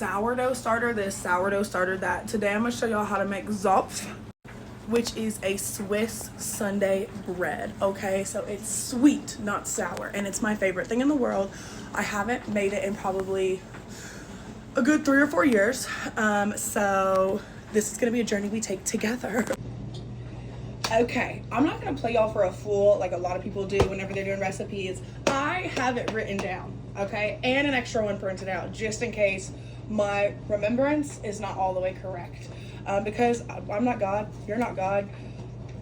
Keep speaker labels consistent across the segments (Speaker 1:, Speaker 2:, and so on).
Speaker 1: sourdough starter, this sourdough starter that. Today I'm going to show y'all how to make Zopf, which is a Swiss Sunday bread. Okay, so it's sweet, not sour, and it's my favorite thing in the world. I haven't made it in probably a good 3 or 4 years, so this is going to be a journey we take together. Okay, I'm not going to play y'all for a fool like a lot of people do whenever they're doing recipes. I have it written down, okay, and an extra one printed out just in case my remembrance is not all the way correct. Because I'm not God, you're not God.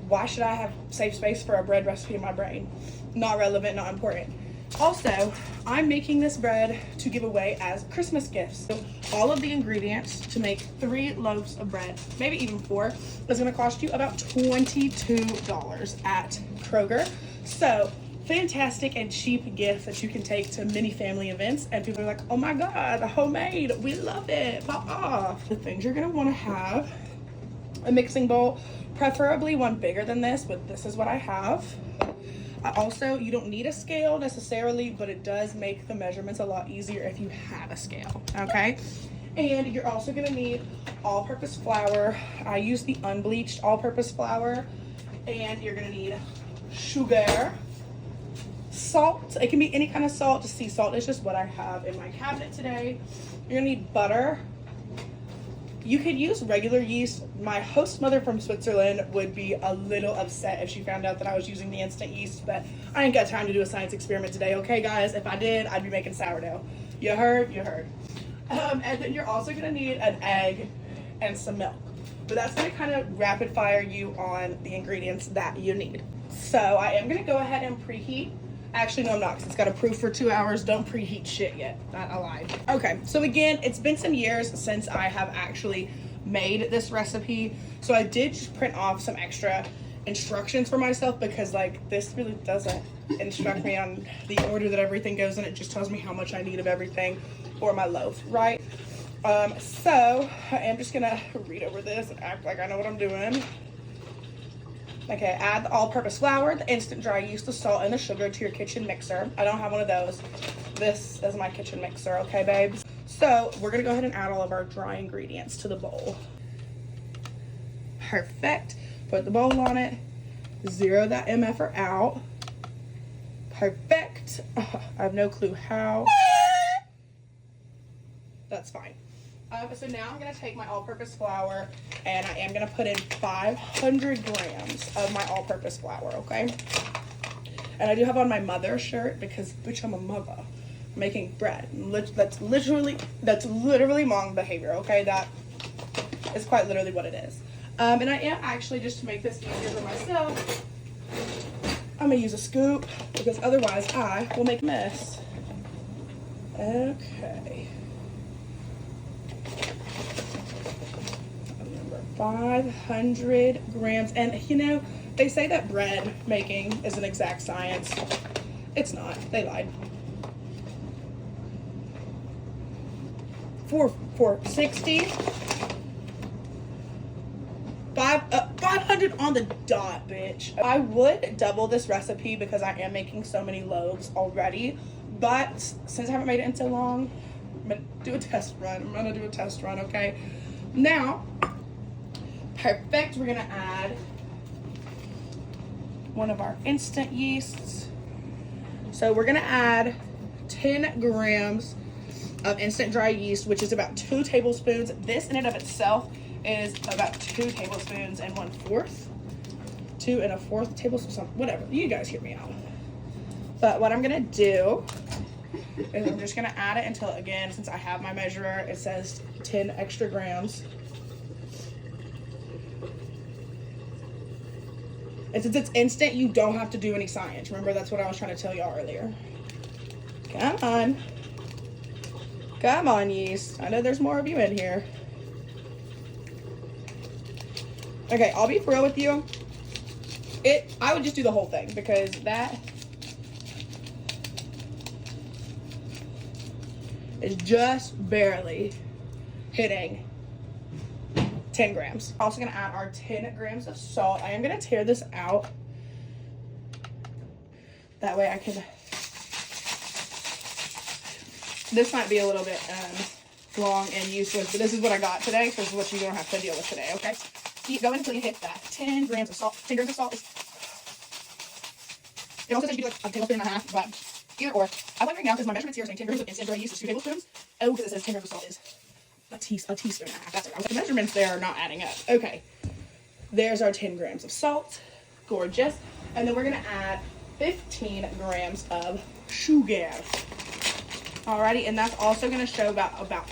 Speaker 1: Why should I have safe space for a bread recipe in my brain? Not relevant, not important. Also, I'm making this bread to give away as Christmas gifts. So all of the ingredients to make 3 loaves of bread, maybe even 4, is going to cost you about $22 at Kroger. So fantastic and cheap gift that you can take to many family events, and people are like, oh my god, homemade, we love it, pop off. The things you're going to want to have: a mixing bowl, preferably one bigger than this, but this is what I have. Also, you don't need a scale necessarily, but it does make the measurements a lot easier if you have a scale, okay? And you're also gonna need all-purpose flour. I use the unbleached all-purpose flour. And you're gonna need sugar, salt. It can be any kind of salt. Sea salt is just what I have in my cabinet today. You're gonna need butter. You could use regular yeast. My host mother from Switzerland would be a little upset if she found out that I was using the instant yeast, but I ain't got time to do a science experiment today, okay guys? If I did, I'd be making sourdough. You heard? You heard. And then you're also gonna need an egg and some milk. But that's gonna kind of rapid fire you on the ingredients that you need. So I am gonna go ahead and preheat. Actually, no, I'm not, because it's got to proof for 2 hours. Don't preheat shit yet. I lied. Okay, so again, it's been some years since I have actually made this recipe. So I did just print off some extra instructions for myself, because like this really doesn't instruct me on the order that everything goes in. It just tells me how much I need of everything for my loaf, right? So I am just gonna read over this and act like I know what I'm doing. Okay, add the all-purpose flour, the instant dry yeast, the salt, and the sugar to your kitchen mixer. I don't have one of those. This is my kitchen mixer, okay, babes? So we're gonna go ahead and add all of our dry ingredients to the bowl. Perfect. Put the bowl on it. Zero that MFer out. Perfect. I have no clue how. That's fine. So now I'm going to take my all-purpose flour, and I am going to put in 500 grams of my all-purpose flour, okay? And I do have on my mother shirt because, bitch, I'm a mother making bread. That's literally mom behavior, okay? That is quite literally what it is. And I am actually, just to make this easier for myself, I'm going to use a scoop, because otherwise I will make a mess. Okay. 500 grams. And you know, they say that bread making is an exact science. It's not. They lied. For 60, 500 on the dot, bitch. I would double this recipe because I am making so many loaves already, but since I haven't made it in so long, I'm gonna do a test run. Okay, now, perfect. We're gonna add one of our instant yeasts. So we're gonna add 10 grams of instant dry yeast, which is about 2 tablespoons. This in and of itself is about 2 tablespoons and 1/4. 2 1/4 tablespoons, whatever. You guys hear me out. But what I'm gonna do is I'm just gonna add it until, again, since I have my measurer, it says 10 extra grams. And since it's instant, you don't have to do any science. Remember, that's what I was trying to tell y'all earlier. Come on. Come on, yeast. I know there's more of you in here. Okay, I'll be for real with you. I would just do the whole thing, because that is just barely hitting 10 grams. Also gonna add our 10 grams of salt. I am gonna tear this out. That way I can, this might be a little bit long and useless, but this is what I got today, so this is what you're gonna have to deal with today, okay? Keep going until you hit that 10 grams of salt. 10 grams of salt is, it also says you do like a tablespoon and a half, but either or. I'm wondering now because my measurements here are saying 10 grams of instant, but I used 2 tablespoons. Oh, because it says 10 grams of salt is a teaspoon and a half. That's right. I was like, the measurements there are not adding up. Okay, there's our 10 grams of salt. Gorgeous. And then we're gonna add 15 grams of sugar. Alrighty, and that's also gonna show about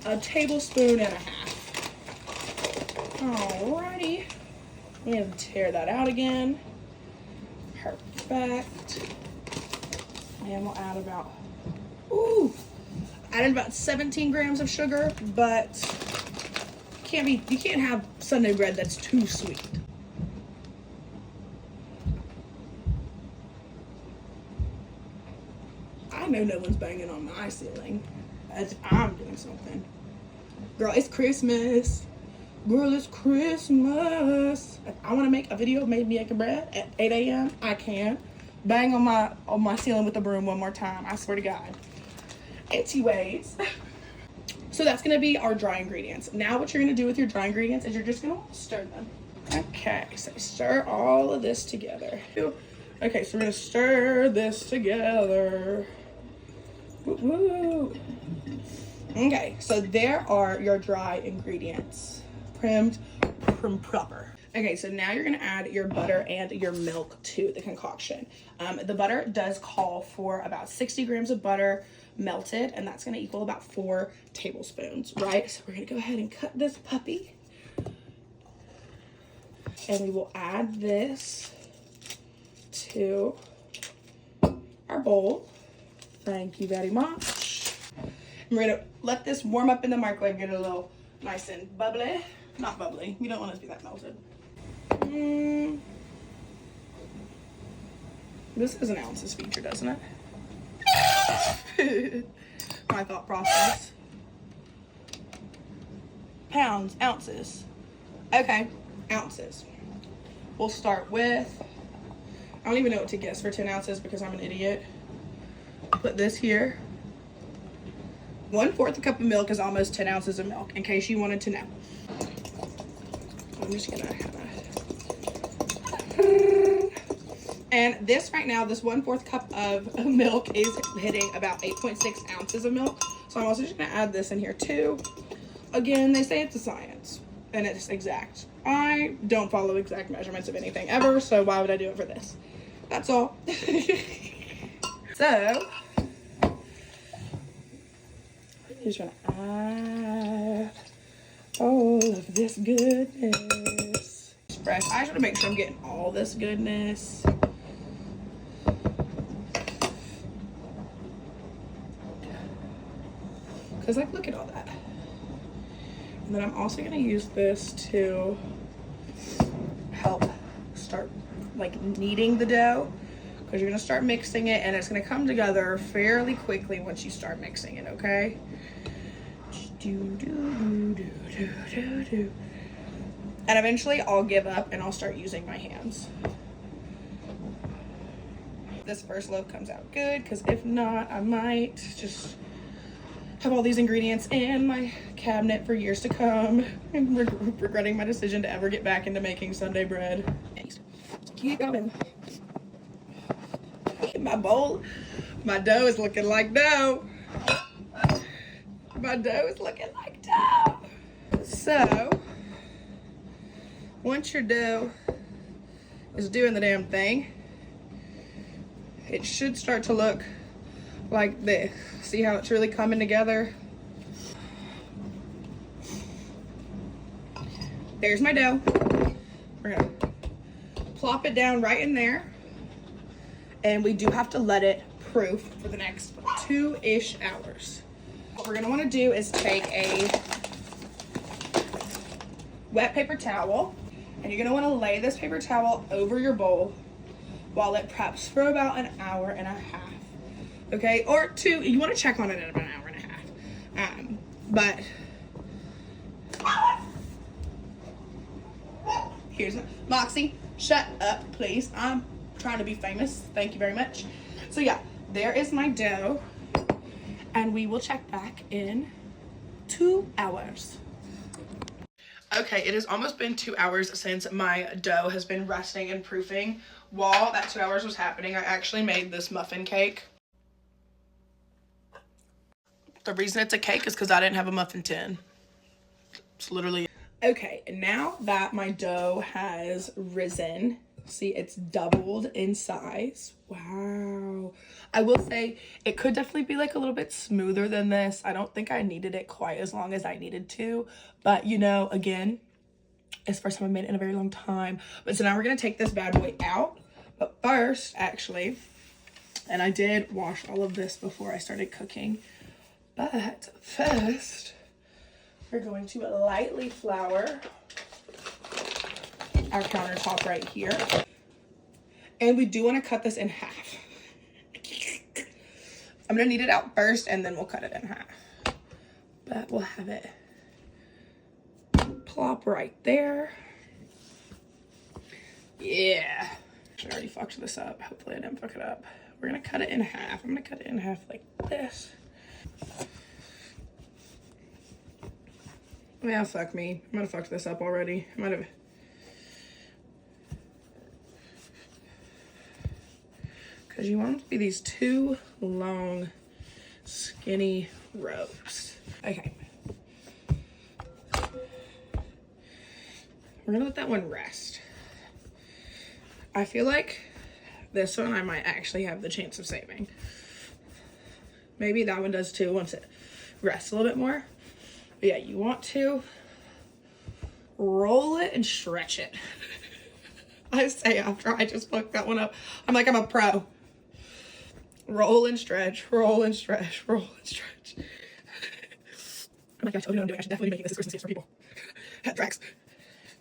Speaker 1: a tablespoon and a half. Alrighty, I'm gonna tear that out again. Perfect. And we'll add about, added about 17 grams of sugar, but you can't have Sunday bread that's too sweet. I know no one's banging on my ceiling as I'm doing something. Girl, it's Christmas. Girl, it's Christmas. If I want to make a video of me making bread at 8 a.m., I can. Bang on my ceiling with the broom one more time. I swear to God. Anyways. So that's going to be our dry ingredients. Now what you're going to do with your dry ingredients is you're just going to stir them. Okay, so stir all of this together. Okay, so we're going to stir this together. Woo. Okay, so there are your dry ingredients. Prim proper. Okay, so now you're gonna add your butter and your milk to the concoction. The butter does call for about 60 grams of butter melted, and that's gonna equal about 4 tablespoons, right? So we're gonna go ahead and cut this puppy. And we will add this to our bowl. Thank you very much. And we're gonna let this warm up in the microwave, get a little nice and bubbly. Not bubbly, you don't want it to be that melted. This is an ounces feature, doesn't it? My thought process. Pounds, ounces. Okay, ounces. We'll start with, I don't even know what to guess for 10 ounces because I'm an idiot. Put this here. 1/4 cup of milk is almost 10 ounces of milk, in case you wanted to know. I'm just gonna and this right now, this 1/4 cup of milk is hitting about 8.6 ounces of milk. So I'm also just gonna add this in here too. Again, they say it's a science and it's exact. I don't follow exact measurements of anything ever, so why would I do it for this? That's all. So, I'm just gonna add all of this goodness. Fresh. I just want to make sure I'm getting all this goodness. Because, like, look at all that. And then I'm also going to use this to help start, like, kneading the dough. Because you're going to start mixing it, and it's going to come together fairly quickly once you start mixing it, okay? And eventually I'll give up and I'll start using my hands. This first loaf comes out good, because if not, I might just have all these ingredients in my cabinet for years to come and regretting my decision to ever get back into making Sunday bread. Keep going. Look at my bowl. My dough is looking like dough. My dough is looking like dough. So, once your dough is doing the damn thing, it should start to look like this. See how it's really coming together? There's my dough. We're gonna plop it down right in there. And we do have to let it proof for the next 2-ish hours. What we're gonna wanna do is take a wet paper towel, and you're gonna wanna lay this paper towel over your bowl while it preps for about an hour and a half. Okay, or 2, you wanna check on it at about an hour and a half. But here's Moxie, shut up, please. I'm trying to be famous. Thank you very much. So yeah, there is my dough, and we will check back in 2 hours. Okay, it has almost been 2 hours since my dough has been resting and proofing. While that 2 hours was happening, I actually made this muffin cake. The reason it's a cake is because I didn't have a muffin tin. It's literally... Okay, and now that my dough has risen, see, it's doubled in size. Wow. I will say it could definitely be like a little bit smoother than this. I don't think I needed it quite as long as I needed to, but you know, again, it's the first time I made it in a very long time. But so now we're gonna take this bad boy out. But first, actually, and I did wash all of this before I started cooking, but first, we're going to lightly flour our countertop right here. And we do want to cut this in half. I'm going to knead it out first and then we'll cut it in half. But we'll have it plop right there. Yeah. I already fucked this up. Hopefully I didn't fuck it up. We're going to cut it in half. I'm going to cut it in half like this. Yeah, fuck me. I might have fucked this up already. I might have... Because you want them to be these 2 long, skinny ropes. Okay. We're gonna let that one rest. I feel like this one I might actually have the chance of saving. Maybe that one does too once it rests a little bit more. But yeah, you want to roll it and stretch it. I say after I just fucked that one up, I'm like, I'm a pro. Roll and stretch, roll and stretch, roll and stretch. I'm like, I told you what I'm doing. I should definitely be making this as Christmas gifts for people. Tracks.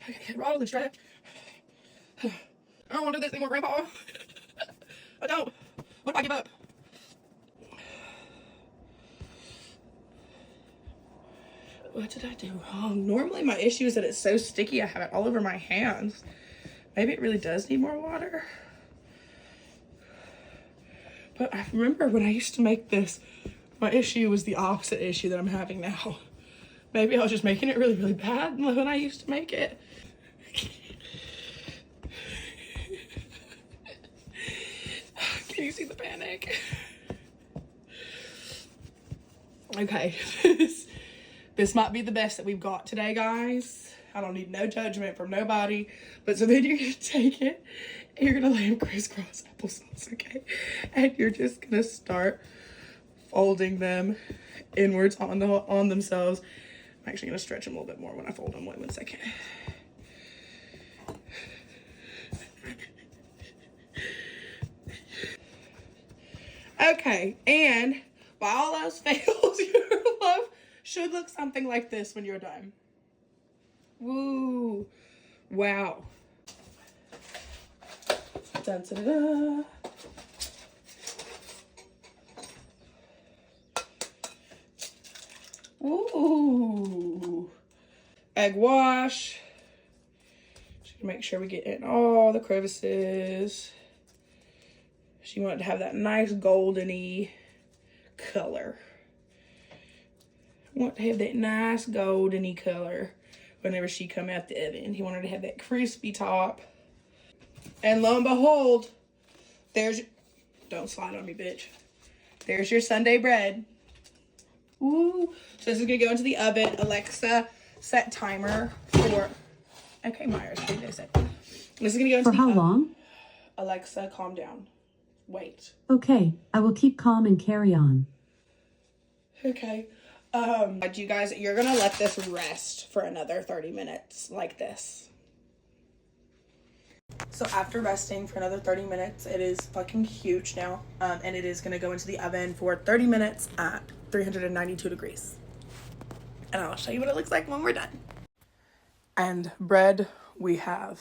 Speaker 1: Okay, roll and stretch. I don't want to do this anymore, Grandpa. I don't. What if I give up? What did I do wrong? Normally my issue is that it's so sticky I have it all over my hands. Maybe it really does need more water. But I remember when I used to make this, my issue was the opposite issue that I'm having now. Maybe I was just making it really, really bad when I used to make it. Can you see the panic? Okay, this might be the best that we've got today, guys. I don't need no judgment from nobody. But so then you're gonna take it and you're gonna lay them crisscross applesauce, okay? And you're just gonna start folding them inwards on themselves. I'm actually gonna stretch them a little bit more when I fold them. Wait 1 second. Okay, and by all else fails, your love should look something like this when you're done. Woo. Wow. Dun, da, da, da. Ooh. Egg wash. Just make sure we get in all the crevices. She wanted to have that nice goldeny color. Want to have that nice goldeny color whenever she come out the oven. He wanted to have that crispy top. And lo and behold, there's... Don't slide on me, bitch. There's your Sunday bread. Ooh. So this is going to go into the oven. Alexa, set timer for... Okay, Myers, what did I say? This is going to go into
Speaker 2: the oven. For how long?
Speaker 1: Alexa, calm down. Wait.
Speaker 2: Okay, I will keep calm and carry on.
Speaker 1: Okay. You guys, you're gonna let this rest for another 30 minutes like this. So after resting for another 30 minutes, it is fucking huge now. And it is gonna go into the oven for 30 minutes at 392 degrees. And I'll show you what it looks like when we're done. And bread we have.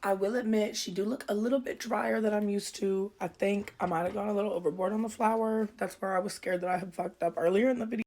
Speaker 1: I will admit she do look a little bit drier than I'm used to. I think I might have gone a little overboard on the flour. That's where I was scared that I had fucked up earlier in the video.